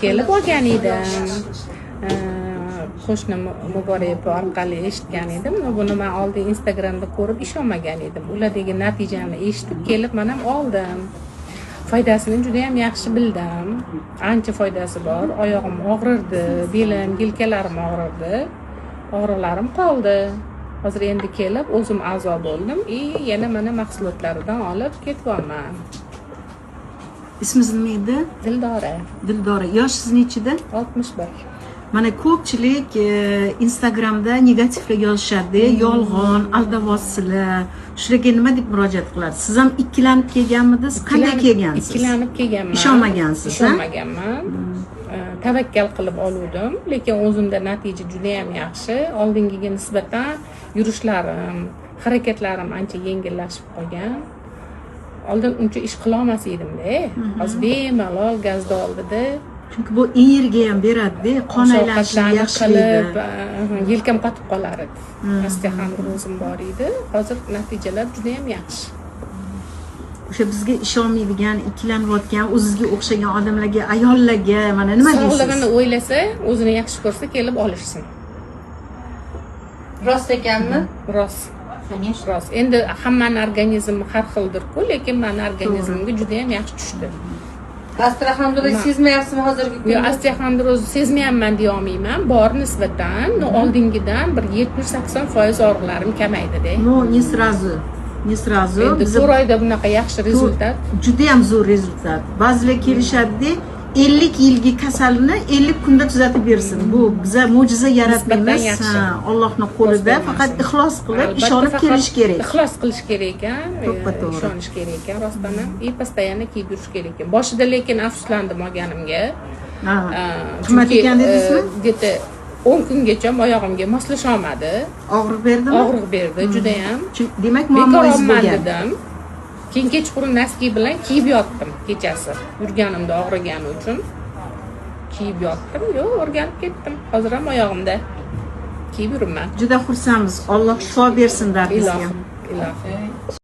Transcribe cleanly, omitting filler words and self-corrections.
kelib olgan edim. Qo'shni Muborak orqali eshitgan edim. Buni men oldin Instagramda ko'rib ishonmagan edim. Ulardagi natijani eshitib kelib men ham oldim. Foydasini juda ham yaxshi bildim. Ancha foydasi bor. Oyog'im og'rirdi, belim, yelkalarim og'rirdi. Og'riqlarim qoldi. Hozir endi kelib o'zim a'zo bo'ldim. Yana mana mahsulotlaridan olib ketyapman. Ismingiz nima edi? Dildora. Dildora. Yoshingiz nechida? 61. Mana ko'pchilik Instagramda negativlar yozishadi, yolg'on, aldavyapsizlar. Shularga nima deb murojaat qiladi? Siz ham ikkilanib kelganmidingiz? Qanday kelgansiz? Ikkilanib kelganman. Ishonmagansiz, Ishonmaganman. Tavakkal qilib oldim, lekin o'zimda natija juda ham yaxshi. Oldingiga nisbatan yurishlarim, harakatlarim ancha yengillashib qolgan. Oldin uncha ish qila olmas edim-da. Hozir bemalol gazda oldida. Chunki bu energiya ham beradi-da, qon aylanishini yaxshilaydi. Yelkam qotib qolar edi. Osteoxondrozim bor edi. Hozir natijalar juda ham yaxshi. O'sha bizga ishonmaydigan, ikkilanayotgan, o'zizga o'xshagan odamlarga, ayollarga mana nima deysiz? Sog'lig'ini o'ylasa, o'zini yaxshi ko'rsa kelib olishsin. Rost ekanmi? Rost. Rost. Endi hammani organizmi har xildir-ku, lekin meni organizmimga juda ham yaxshi tushdi. Osteoxondroz sezmayapsizmi hozirgi kunda? Yo'q, osteoxondroz sezmayapman deya olmayman. Bor nisbatan, oldingidan bir 70-80% og'riqlarim kamaydi-da. No, не сразу. Не сразу. Endi 4 oyda bunaqa yaxshi rezultat. Juda ham zo'r rezultat. Ba'zilar kelishadi, 50 yilgi kasalni 50 kunda tuzatib bersin. Bu biza mo'jiza yaratmaymiz. Allohning qo'lida, faqat ixlos qilib, ishonib kelish kerak. Ixlos qilish kerak ekan, ishonish kerak ekan, rostdan ham. Постоянно kiyib yurish kerak ekan. Boshida lekin afsuslandim olganimga. Qimmat ekan dedingizmi? Где-то 10 kungacha oyog'imga moslasha olmadi. Og'riq berdimi? Og'riq berdi, juda ham. Demak, muammongiz bo'lgan. Dedim. Keyin kechqurun naski bilan kiyib yotdim kechasi. Yurganimda og'rigani uchun kiyib yotdim. Yo'q, o'rganib ketdim. Hozir ham oyog'imda kiyib yuraman. Juda xursandmiz. Alloh shifo bersin dardingizga. Ilohim.